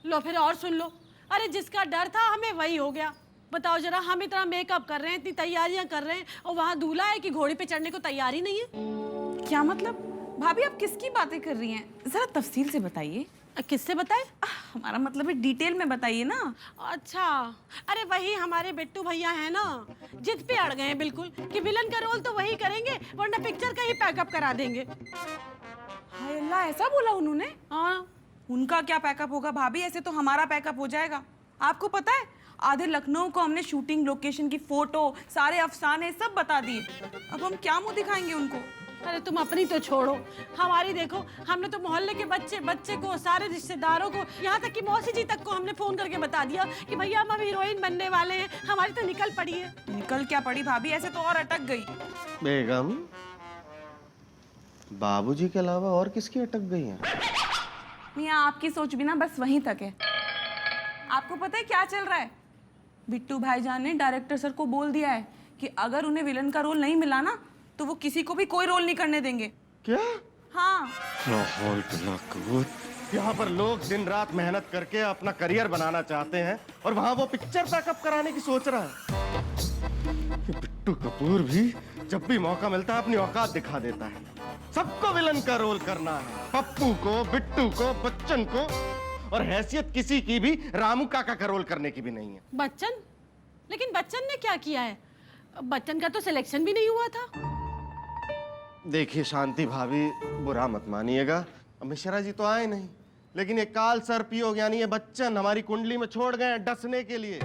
लो फिर और सुन लो। अरे जिसका डर था हमें वही हो गया। बताओ जरा, हम इतना मेकअप कर रहे हैं, इतनी तैयारियां कर रहे हैं, और वहाँ दूल्हा है कि घोड़ी पे चढ़ने को तैयार ही नहीं है। क्या मतलब? भाभी आप किसकी बातें कर रही हैं? जरा तफसील से बताइए। किससे बताए? हमारा मतलब है डिटेल में बताइए ना। अच्छा, अरे वही हमारे बिट्टू भैया हैं ना, जिद पे अड़ गए हैं बिल्कुल कि विलन का रोल तो वही करेंगे, वरना पिक्चर का ही पैकअप करा देंगे। हाय अल्लाह, ऐसा बोला उन्होंने? हाँ, उनका क्या पैकअप होगा भाभी, ऐसे तो हमारा पैकअप हो जाएगा। आपको पता है, आधे लखनऊ को हमने शूटिंग लोकेशन की फोटो, सारे अफसाने सब बता दिए। अब हम क्या मुंह दिखाएंगे उनको? अरे तुम अपनी तो छोड़ो, हमारी देखो। हमने तो मोहल्ले के बच्चे को, सारे रिश्तेदारों को, यहाँ तक कि मौसी जी तक को हमने फोन करके बता दिया कि भैया हम अब हीरोइन बनने वाले हैं। हमारी तो निकल पड़ी है। निकल क्या पड़ी भाभी, ऐसे तो और अटक गई। बेगम, बाबूजी के अलावा और किसकी अटक गई है? मियाँ आपकी सोच भी ना बस वहीं तक है। आपको पता है क्या चल रहा है? बिट्टू भाईजान ने डायरेक्टर सर को बोल दिया है कि अगर उन्हें विलन का रोल नहीं मिला ना, तो वो किसी को भी कोई रोल नहीं करने देंगे। क्या? हाँ। यहाँ पर लोग दिन रात मेहनत करके अपना करियर बनाना चाहते हैं, और वहाँ वो पिक्चर पैकअप कराने की सोच रहा है। बिट्टू कपूर भी जब भी मौका मिलता है अपनी औकात दिखा देता है। सबको विलन का रोल करना है, पप्पू को, बिट्टू को, बच्चन को, और हैसियत किसी की भी रामू काका का रोल करने की भी नहीं है। बच्चन? लेकिन बच्चन ने क्या किया है? बच्चन का तो सिलेक्शन भी नहीं हुआ था। देखिए शांति भाभी, बुरा मत मानिएगा, मिश्रा जी तो आए नहीं, लेकिन ये काल सर्पयोग यानी ये बच्चन हमारी कुंडली में छोड़ गए डसने के लिए।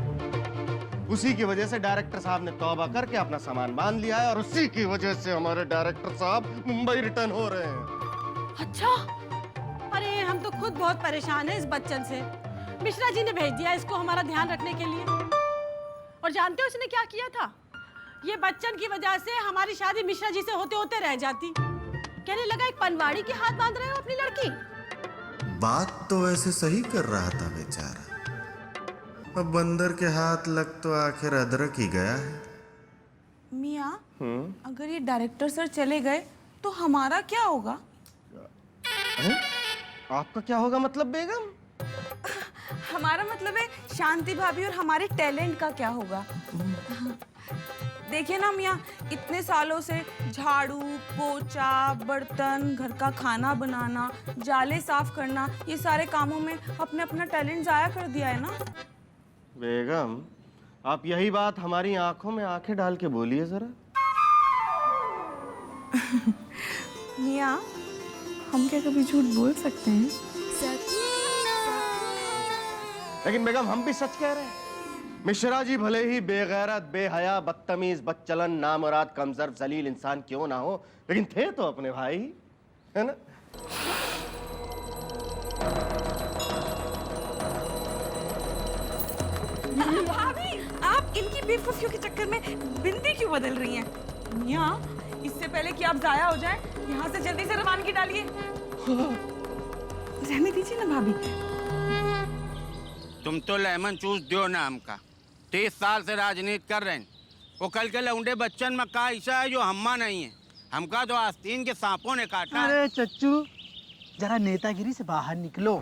उसी की वजह से डायरेक्टर साहब ने तौबा करके अपना सामान बांध लिया है, और उसी की वजह से हमारे डायरेक्टर साहब मुंबई रिटर्न हो रहे हैं। अच्छा, अरे हम तो खुद बहुत परेशान हैं इस बच्चन से। मिश्रा जी ने भेज दिया इसको हमारा ध्यान रखने के लिए। और जानते हो उसने क्या किया था? ये बच्चन की वजह से हमारी शादी मिश्रा जी से होते होते रह जाती। कहने लगा एक पनवाड़ी के हाथ बांध रहे हो अपनी लड़की। बात तो वैसे सही कर रहा था बेचारा, अब बंदर के हाथ लग तो आखिर अदरक ही गया है। मियाँ, अगर ये डायरेक्टर सर चले गए तो हमारा क्या होगा? आपका क्या होगा मतलब बेगम? हमारा मतलब है शांति भाभी और हमारे टैलेंट का क्या होगा? देखिए ना मियाँ, इतने सालों से झाड़ू, पोछा, बर्तन, घर का खाना बनाना, जाले साफ करना, ये सारे कामों में अपने अपना टैलेंट जाया कर दिया है ना। बेगम, आप यही बात हमारी आंखों में आंखें डाल के बोलिए जरा। मियाँ, हम क्या कभी झूठ बोल सकते हैं? लेकिन बेगम हम भी सच कह रहे हैं। मिश्रा जी भले ही बेगैरत, बेहया, बदतमीज, बदचलन, नामुराद, कमजोर, जलील इंसान क्यों ना हो, लेकिन थे तो अपने भाई, है ना? भाभी, आप इनकी बेवकूफियों के चक्कर में बिंदी क्यों बदल रही हैं? मियाँ, इससे पहले कि आप जाया हो जाए, यहाँ से जल्दी से रवानगी डालिए। रहने दीजिए ना भाभी। तुम तो लेमन चूस दियो ना हमका। 30 साल से राजनीति कर रहे हैं। वो कल के लौंडे बच्चन में का ऐसा है जो हम्मा नहीं है। हमका तो आस्तीन के सांपों ने काटा। अरे चच्चू, जरा नेतागिरी से बाहर निकलो।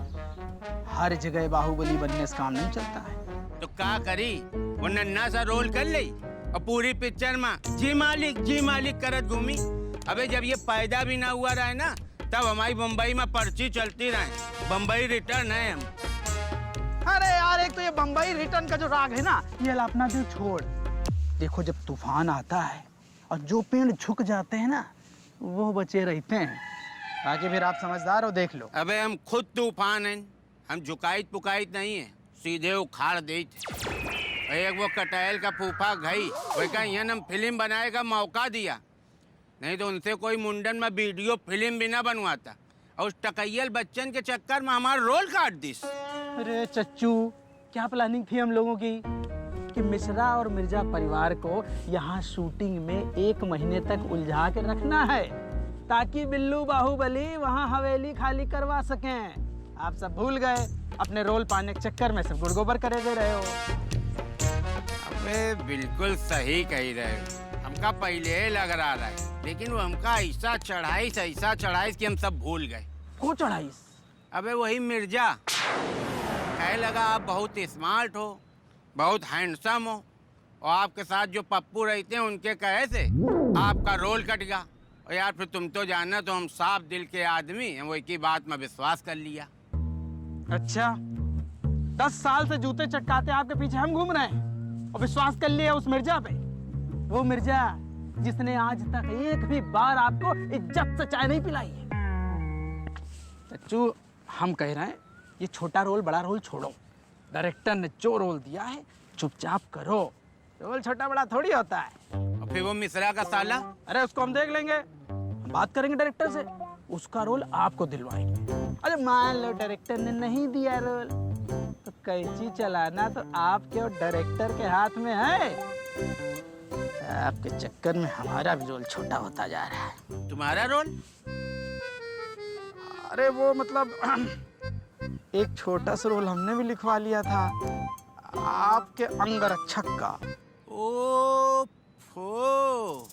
हर जगह बाहुबली बनने से काम नहीं चलता है। तो क्या करी, वो नन्ना सा रोल कर ली और पूरी पिक्चर में जी मालिक करत घूमी। अबे जब ये पैदा भी ना हुआ रहा ना, तब हमारी बम्बई में पर्ची चलती रहे, बम्बई रिटर्न है हम। अरे यार, एक तो ये बम्बई रिटर्न का जो राग है ना, ये अपना दिल छोड़। देखो जब तूफान आता है और जो पेड़ झुक जाते हैं ना, वो बचे रहते हैं। बाकी फिर आप समझदार हो, देख लो। अबे हम खुद तूफान हैं, हम झुकाइत पुकाइत नहीं है, सीधे उखाड़ देते। एक वो कटहल का फूफा गई, वही का हम फिल्म बनाए का मौका दिया, नहीं तो उनसे कोई मुंडन में वीडियो फिल्म भी ना बनवाता। और उस टकैयल बच्चन के चक्कर में हमारा रोल काट दिस। अरे चच्चू, क्या प्लानिंग थी हम लोगों की कि मिश्रा और मिर्जा परिवार को यहाँ शूटिंग में 1 महीने तक उलझा के रखना है, ताकि बिल्लू बाहुबली वहाँ हवेली खाली करवा सकें। आप सब भूल गए, अपने रोल पाने के चक्कर में सब गुड़गोबर करे दे रहे हो। अबे बिल्कुल सही कही रहे हो, हमका पहले लग रहा है, लेकिन वो हमका ऐसा चढ़ाई कि हम सब भूल गए। को चढ़ाई? अबे वही मिर्जा। कहे लगा आप बहुत स्मार्ट हो, बहुत हैंडसम हो, और आपके साथ जो पप्पू रहते हैं उनके कहे से आपका रोल कट गया। और यार फिर तुम तो जानना, तो हम साफ दिल के आदमी हैं, वो एक ही बात में विश्वास कर लिया। अच्छा, 10 साल से जूते चटकाते आपके पीछे हम घूम रहे हैं और विश्वास कर लिया उस मिर्जा पे। वो मिर्जा जिसने आज तक एक भी बार आपको इज्जत से चाय नहीं पिलाई है। चच्चू, हम कह रहे हैं ये छोटा रोल बड़ा रोल छोड़ो। डायरेक्टर ने जो रोल दिया है चुपचाप करो। रोल छोटा बड़ा थोड़ी होता है। और फिर वो मिश्रा का साला, अरे उसको हम देख लेंगे, हम बात करेंगे डायरेक्टर से, उसका रोल आपको दिलवाएंगे। अरे मान लो डायरेक्टर ने नहीं दिया रोल, तो कैंची चलाना तो आपके और डायरेक्टर के हाथ में है। आपके चक्कर में हमारा भी रोल छोटा होता जा रहा है। तुम्हारा रोल? अरे वो मतलब एक छोटा सा रोल हमने भी लिखवा लिया था, आपके अंगरक्षक का। ओ फो,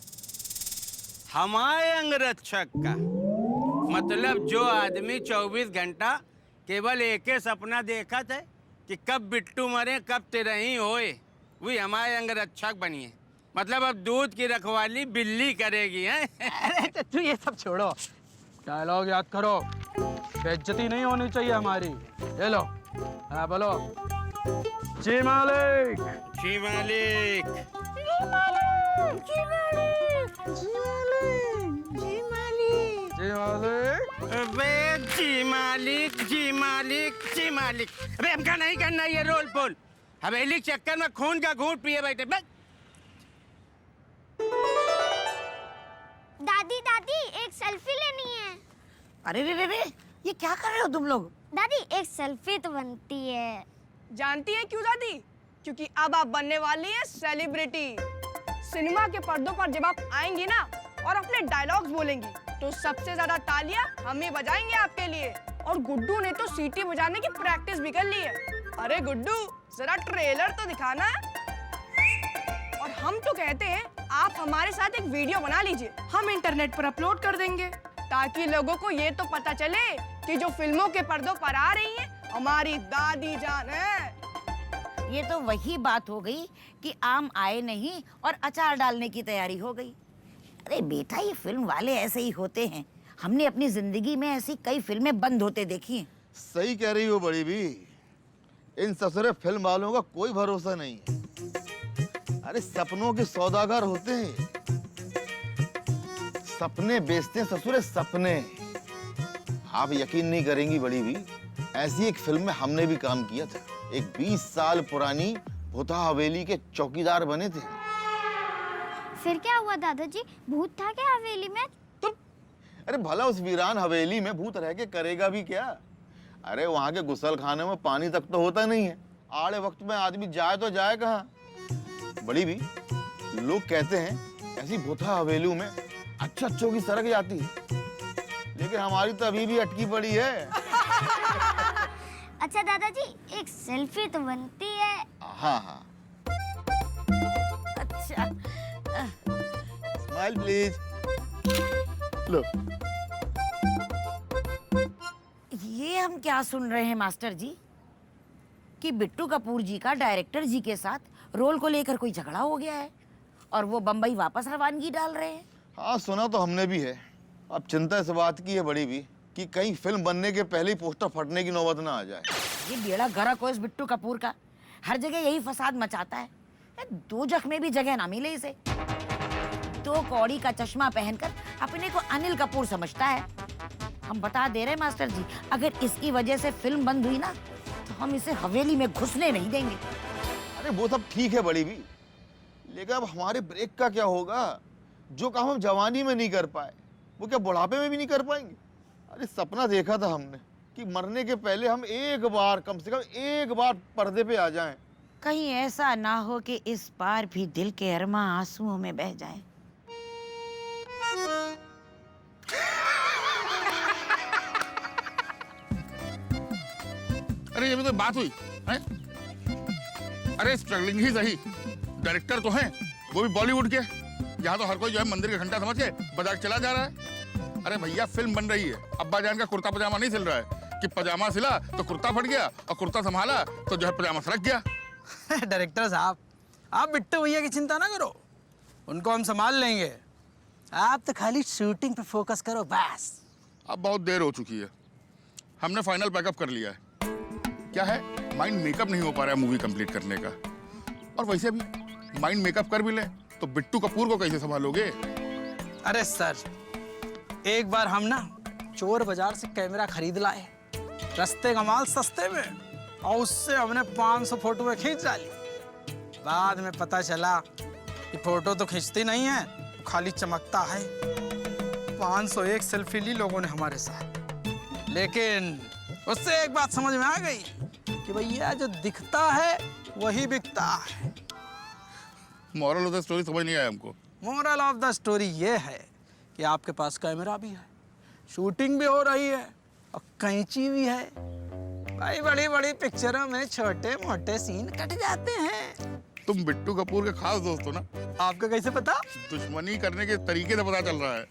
हमारे अंगरक्षक का मतलब जो आदमी 24 घंटा केवल एक ही सपना देखा था कि कब बिट्टू मरे कब तिरही होए, वही हमारे अंगरक्षक बनिए। मतलब अब दूध की रखवाली बिल्ली करेगी, हैं? अरे चच्चू ये सब छोड़ो, डायलॉग याद करो, बेइज्जती नहीं होनी चाहिए हमारी। ये लो, हाँ बोलो। जी मालिक। जी मालिक। जी मालिक। जी मालिक। जी मालिक। जी मालिक। जी मालिक। अबे जी मालिक, जी मालिक, जी मालिक। अबे हमका नहीं करना ये रोल पोल। हवेली के चक्कर में खून का घूंट पिए बैठे। बस। दादी दादी एक सेल्फी लेनी है। अरे रे रे रे, ये क्या कर रहे हो तुम लोग? दादी एक सेल्फी तो बनती है। जानती है क्यों दादी? क्योंकि अब आप बनने वाली हैं सेलिब्रिटी। सिनेमा के पर्दों पर जब आप आएंगी ना और अपने डायलॉग्स बोलेंगी तो सबसे ज्यादा तालियां हम ही बजाएंगे आपके लिए। और गुड्डू ने तो सीटी बजाने की प्रैक्टिस भी कर ली है। अरे गुड्डू, जरा ट्रेलर तो दिखाना। और हम तो कहते हैं आप हमारे साथ एक वीडियो बना लीजिए, हम इंटरनेट पर अपलोड कर देंगे ताकि लोगों को ये तो पता चले कि जो फिल्मों के पर्दों पर आ रही हैं हमारी दादी जान है। ये तो वही बात हो गई कि आम आए नहीं और अचार डालने की तैयारी हो गई। अरे बेटा, ये फिल्म वाले ऐसे ही होते हैं। हमने अपनी जिंदगी में ऐसी कई फिल्में बंद होते देखी हैं। सही कह रही हो बड़ी भी, इन ससुरे फिल्म वालों का कोई भरोसा नहीं है। अरे सपनों के सौदागर होते हैं, सपने बेचते हैं ससुरे, सपने। आप यकीन नहीं करेंगी बड़ी भी, ऐसी एक फिल्म में हमने भी काम किया था। एक 20 साल पुरानी भूता हवेली के चौकीदार बने थे। फिर क्या हुआ दादाजी? भूत था क्या हवेली में? अरे भला उस वीरान हवेली में भूत रह के करेगा भी क्या? अरे वहां के गुसल खाने में पानी तक तो होता नहीं है। आड़े वक्त में आदमी जाए तो जाए कहाँ? बड़ी भी, लोग कहते हैं ऐसी भूता हवेली में अच्छों की सड़क जाती है, लेकिन हमारी तो अभी भी अटकी पड़ी है। अच्छा दादाजी, एक सेल्फी तो बनती है। हाँ हाँ, अच्छा, स्माइल प्लीज। लो। ये हम क्या सुन रहे हैं मास्टर जी कि बिट्टू कपूर जी का डायरेक्टर जी के साथ रोल को लेकर कोई झगड़ा हो गया है और वो बम्बई वापस रवानगी डाल रहे हैं। हाँ, सुना तो हमने भी है। अब चिंता इस बात की है बड़ी भी कि कहीं फिल्म बनने के पहले ही पोस्टर फटने की नौबत ना आ जाए। ये बेड़ा गर्क हो इस बिट्टू कपूर का, हर जगह यही फसाद मचाता है। दो जख में भी जगह ना मिले इसे। दो कौड़ी का चश्मा पहनकर अपने को अनिल कपूर समझता है। हम बता दे रहे मास्टर जी, अगर इसकी वजह से फिल्म बंद हुई ना तो हम इसे हवेली में घुसने नहीं देंगे। अरे वो सब ठीक है बड़ी भी, लेकिन अब हमारे ब्रेक का क्या होगा? जो काम हम जवानी में नहीं कर पाए वो क्या बुढ़ापे में भी नहीं कर पाएंगे? अरे सपना देखा था हमने कि मरने के पहले हम एक बार, कम से कम एक बार पर्दे पे आ जाएं। कहीं ऐसा ना हो कि इस बार भी दिल के अरमा आंसुओं में बह जाएं। अरे ये भी कोई बात हुई है? अरे स्ट्रगलिंग ही सही, डायरेक्टर तो हैं, वो भी बॉलीवुड के। यहाँ तो हर कोई जो है मंदिर का घंटा समझ के बजा के चला जा रहा है। अरे भैया, फिल्म बन रही है, अब्बा जान का कुर्ता पजामा नहीं सिल रहा है। कि पजामा सिला तो कुर्ता फट गया और कुर्ता संभाला तो जो है पजामा सरक गया। डायरेक्टर साहब, आप बिट्टू भैया की चिंता ना करो, उनको हम संभाल लेंगे। आप तो खाली शूटिंग पे फोकस करो बस। अब बहुत देर हो चुकी है, हमने फाइनल पैकअप कर लिया है। क्या है, माइंड मेकअप नहीं हो पा रहा है मूवी कंप्लीट करने का। और वैसे भी माइंड मेकअप कर भी ले तो बिट्टू कपूर को कैसे संभालोगे? अरे सर, एक बार हम ना चोर बाजार से कैमरा खरीद लाए, रस्ते का माल सस्ते में, और उससे हमने 500 फोटो खींच डाली। बाद में पता चला कि फोटो तो खींचती नहीं है, खाली चमकता है। 501 सेल्फी ली लोगों ने हमारे साथ, लेकिन उससे एक बात समझ में आ गई कि भैया जो दिखता है वही बिकता है। मॉरल ऑफ द स्टोरी समझ नहीं आया हमको। मोरल ऑफ द स्टोरी ये है कि आपके पास कैमरा भी है, शूटिंग भी हो रही है और कैंची भी है। भाई बड़ी बड़ी पिक्चरों में छोटे मोटे सीन कट जाते हैं। तुम बिट्टू कपूर के खास दोस्त हो ना? आपको कैसे पता? दुश्मनी करने के तरीके से पता चल रहा है।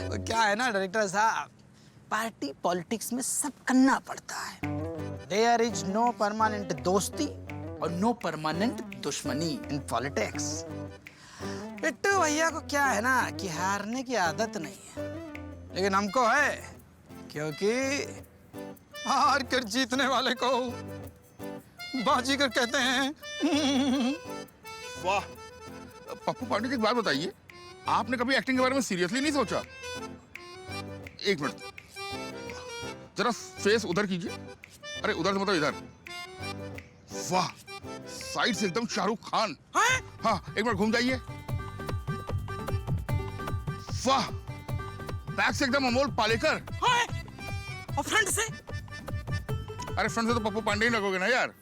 तो क्या है ना डायरेक्टर साहब, पार्टी पॉलिटिक्स में सब करना पड़ता है। देयर इज नो परमानेंट दोस्ती और नो परमानेंट दुश्मनी इन पॉलिटिक्स। बिट्टू भैया को क्या है ना कि हारने की आदत नहीं है, लेकिन हमको है, क्योंकि हार कर जीतने वाले को बाजीगर कहते हैं। वाह, पप्पू पांडे जी एक बात बताइए, आपने कभी एक्टिंग के बारे में सीरियसली नहीं सोचा? एक मिनट, जरा फेस उधर कीजिए। अरे उधर से मतलब इधर। वाह, साइड से एकदम शाहरुख खान। हाँ, एक मिनट घूम जाइए। वाह, बैक से एकदम अमोल पालेकर। और फ्रंट से? अरे फ्रंट से तो पप्पू पांडे ही लगोगे ना यार।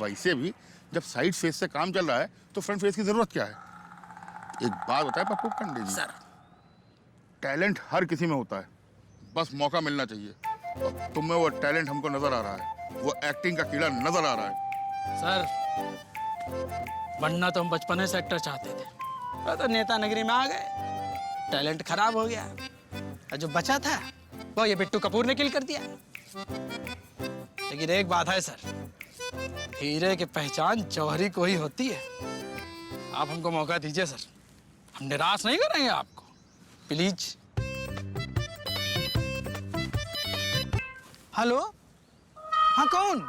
वैसे भी जब साइड फेस से काम चल रहा है तो फ्रंट फेस की जरूरत क्या है? एक बात बताए पप्पू पांडे जी, सर, टैलेंट हर किसी में होता है, बस मौका मिलना चाहिए। और तुम में वो टैलेंट हमको नजर आ रहा है, वो एक्टिंग का कीड़ा नजर आ रहा है। सर, बनना तो हम बचपन से एक्टर चाहते थे, तो नेता नगरी में आ गए, टैलेंट खराब हो गया, और जो बचा था वो ये बिट्टू कपूर ने किल कर दिया। लेकिन एक बात है सर, हीरे की पहचान जौहरी को ही होती है। आप हमको मौका दीजिए सर, हम निराश नहीं करेंगे आपको, प्लीज। हेलो, हाँ कौन?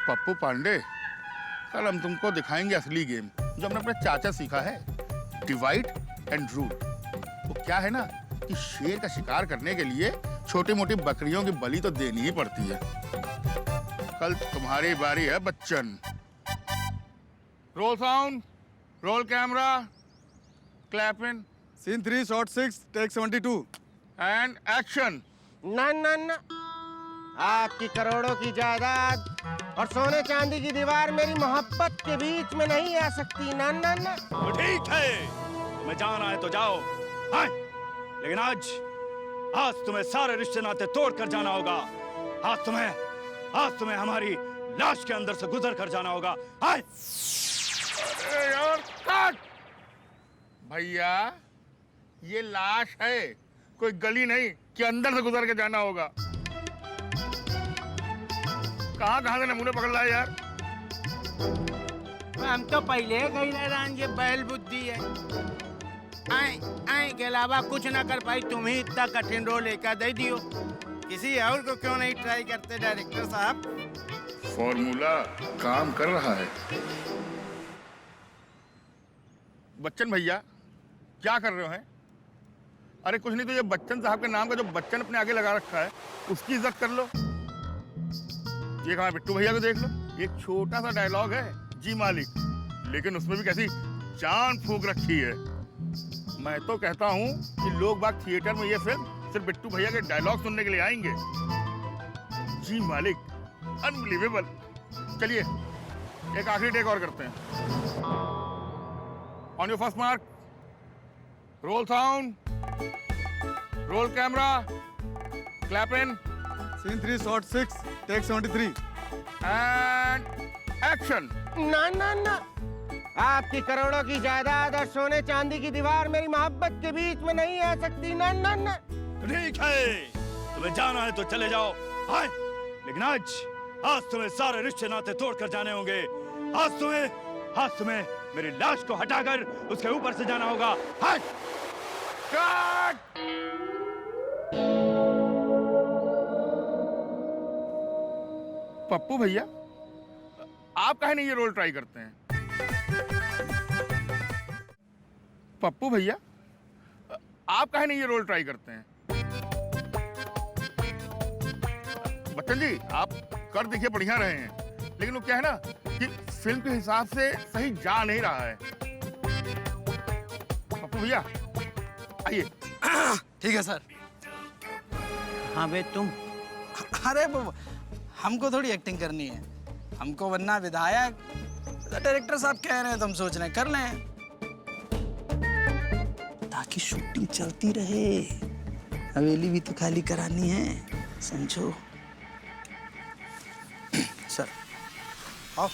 पप्पू पांडे, कल हम तुमको दिखाएंगे असली गेम जो हमने अपने चाचा सीखा है, डिवाइड एंड रूल। वो क्या है ना कि शेर का शिकार करने के लिए छोटी मोटी बकरियों की बलि तो देनी ही पड़ती है। कल तुम्हारी बारी है Bachchan. Roll sound, roll camera, clap in. Scene 3 shot 6 take 72 and action. ना ना ना, आपकी करोड़ों की जायदाद और सोने चांदी की दीवार मेरी मोहब्बत के बीच में नहीं आ सकती। ना ना ना। तो ठीक है, तुम्हें जाना है तो जाओ, हाँ? लेकिन आज तुम्हें सारे रिश्ते नाते तोड़ कर जाना होगा। आज तुम्हें हमारी लाश के अंदर से गुजर कर जाना होगा। हाँ? अरे यार, काट! भैया, ये लाश है, कोई गली नहीं कि अंदर से गुजर के जाना होगा। कहाँ से नमूने पकड़ लाए यार? हम तो पहले गई रान, ये बैल बुद्धि है। आए के अलावा कुछ ना कर पाई, तुम ही इतना कठिन रोल लेकर दे दियो। किसी और को क्यों नहीं ट्राई करते डायरेक्टर साहब? फॉर्मूला काम कर रहा है। बच्चन भैया, क्या कर रहे हो हैं? अरे कुछ नहीं तो ये बच्चन साहब के नाम का जो बच्चन अपने आगे लगा रखा है उसकी इज्जत कर लो। ये कहा बिट्टू भैया को देख लो, एक छोटा सा डायलॉग है, जी मालिक, लेकिन उसमें भी कैसी जान फूंक रखी है। मैं तो कहता हूँ कि लोग बाग थिएटर में ये फिल्म सिर्फ बिट्टू भैया के डायलॉग सुनने के लिए आएंगे। जी मालिक, अनबिलीवेबल। चलिए एक आखिरी टेक और करते हैं। On your first mark, roll sound, roll camera, clap in. Scene 3 shot 6 take 73 and action. ना ना ना, आपकी करोड़ों की जायदाद और सोने चांदी की दीवार मेरी मोहब्बत के बीच में नहीं आ सकती। ना ना ना। ठीक है, तुम्हें जाना है तो चले जाओ। हाय, लेकिन आज तुम्हें सारे रिश्ते नाते तोड़कर जाने होंगे। आज तुम्हें मेरी लाश को हटाकर उसके ऊपर से जाना होगा। हाय! पप्पू भैया, आप काहे नहीं ये रोल ट्राई करते हैं? पप्पू भैया, आप काहे नहीं ये रोल ट्राई करते हैं? बच्चन जी, आप कर देखिए, बढ़िया रहे हैं, लेकिन वो क्या है ना कि फिल्म के हिसाब से सही जा नहीं रहा है। पप्पू भैया, आइए। ठीक है सर। हाँ बे तुम। अरे हमको थोड़ी एक्टिंग करनी है, हमको बनना विधायक। डायरेक्टर साहब कह रहे हैं तो हम सोच रहे हैं कर लें, ताकि शूटिंग चलती रहे। हवेली भी तो खाली करानी है, समझो। सर आओ।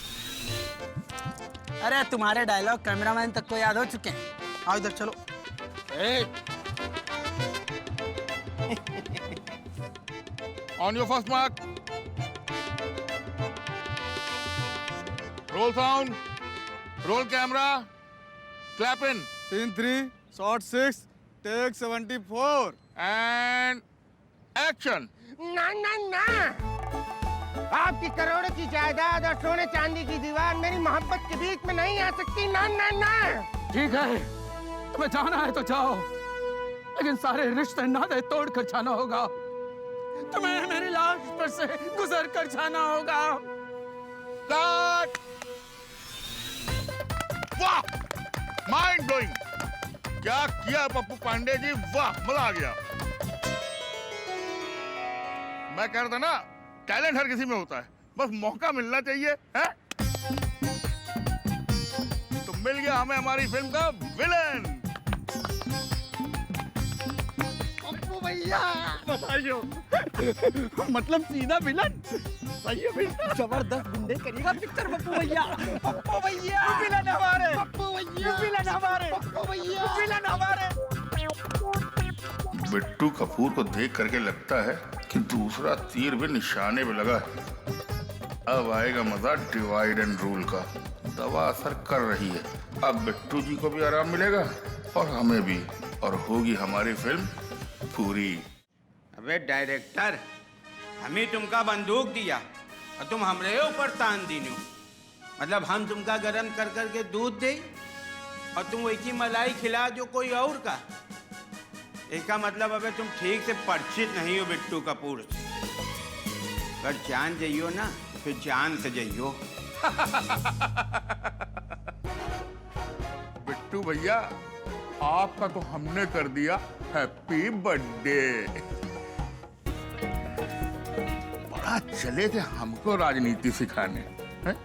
अरे तुम्हारे डायलॉग कैमरामैन तक को याद हो चुके हैं। आओ इधर चलो। On your first mark, roll sound, roll camera, clap in. Scene 3 shot 6 take 74 and action. ना ना ना, आपकी करोड़ों की जायदाद और सोने चांदी की दीवार मेरी मोहब्बत के बीच में नहीं आ सकती। ना ना ना। ठीक है, तुम्हें जाना है तो जाओ, लेकिन सारे रिश्ते नाते तोड़ कर जाना होगा। तुम्हें मेरी लाश पर से गुजर कर जाना होगा। कट। वाह, माइंड ब्लोइंग। क्या किया पप्पू पांडे जी, वाह, मजा आ गया। मैं कह रहा था ना, टैलेंट हर किसी में होता है, बस मौका मिलना चाहिए, है? तो मिल गया हमें हमारी फिल्म का विलेन। पप्पू भैया बताइयो। मतलब सीधा विलन। सही है भैया, जबरदस्त गुंडे करेगा पिक्चर पप्पू भैया। पप्पू भैया विलन हमारे, पप्पू भैया विलन हमारे, पप्पू भैया विलन हमारे। बिट्टू कपूर को देख करके लगता है कि दूसरा तीर भी निशाने पे लगा है। अब आएगा मजा डिवाइड एंड रूल का। दवा असर कर रही है, अब बिट्टू जी को भी आराम मिलेगा और हमें भी, और होगी हमारी फिल्म पूरी। अबे डायरेक्टर, हम ही तुमका बंदूक दिया और तुम हमरे ऊपर तान दीनू। मतलब हम तुमका गरम कर करके दूध दे और तुम वही मलाई खिला जो कोई और का। इसका मतलब अबे तुम ठीक से परिचित नहीं हो बिट्टू कपूर से। अगर जान जाइयो ना, फिर जान से जाइयो। बिट्टू भैया, आपका तो हमने कर दिया हैप्पी बर्थडे। बड़ा चले थे हमको राजनीति सिखाने, हैं?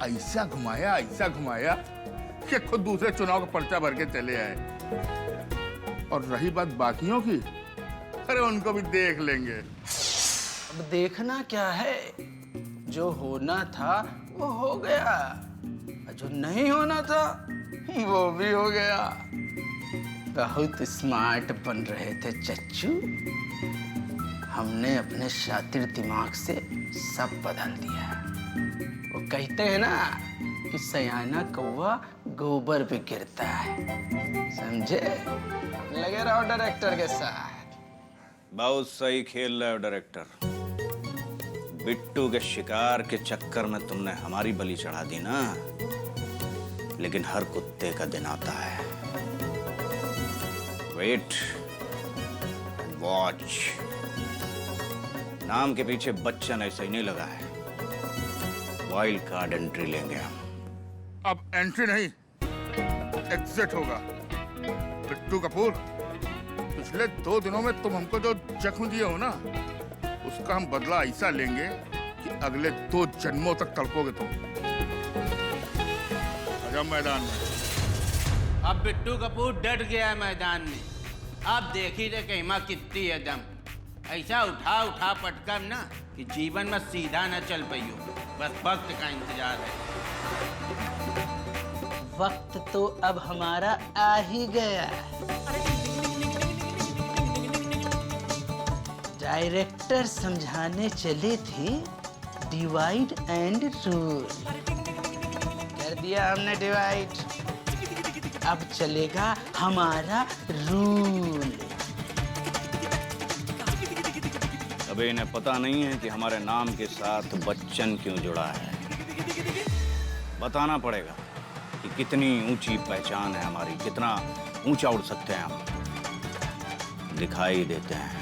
ऐसा घुमाया कि खुद दूसरे चुनाव का पर्चा भर के चले आए। और रही बात बाकियों की, अरे उनको भी देख लेंगे। अब देखना क्या है, जो होना था वो हो गया, जो नहीं होना था वो भी हो गया। बहुत स्मार्ट बन रहे थे चच्चू, हमने अपने शातिर दिमाग से सब बदल दिया। वो कहते हैं ना कि सयाना कौवा गोबर पे गिरता है, समझे? लगे रहो डायरेक्टर के साथ। बहुत सही खेल रहे हो डायरेक्टर। बिट्टू के शिकार के चक्कर में तुमने हमारी बलि चढ़ा दी ना, लेकिन हर कुत्ते का दिन आता है। Wait and watch. नाम के पीछे बच्चन ऐसा ही नहीं लगा है, वाइल्ड कार्ड एंट्री लेंगे हम। अब एंट्री नहीं, एग्जिट होगा। बिट्टू कपूर, पिछले 2 दिनों में तुम हमको जो जख्म दिए हो ना, उसका हम बदला ऐसा लेंगे कि अगले 2 जन्मों तक तड़पोगे तुम। आजा मैदान में। अब बिट्टू कपूर डट गया है मैदान में। अब देखी रे कहीं कितनी है दम। ऐसा उठा पटकम ना कि जीवन में सीधा न चल पाइयो। बस वक्त का इंतजार है। वक्त तो अब हमारा आ ही गया। डायरेक्टर समझाने चले थे डिवाइड एंड रूल। कर दिया हमने डिवाइड, अब चलेगा हमारा रूल। अबे इन्हें पता नहीं है कि हमारे नाम के साथ बच्चन क्यों जुड़ा है। बताना पड़ेगा कि कितनी ऊंची पहचान है हमारी, कितना ऊंचा उड़ सकते हैं हम। दिखाई देते हैं।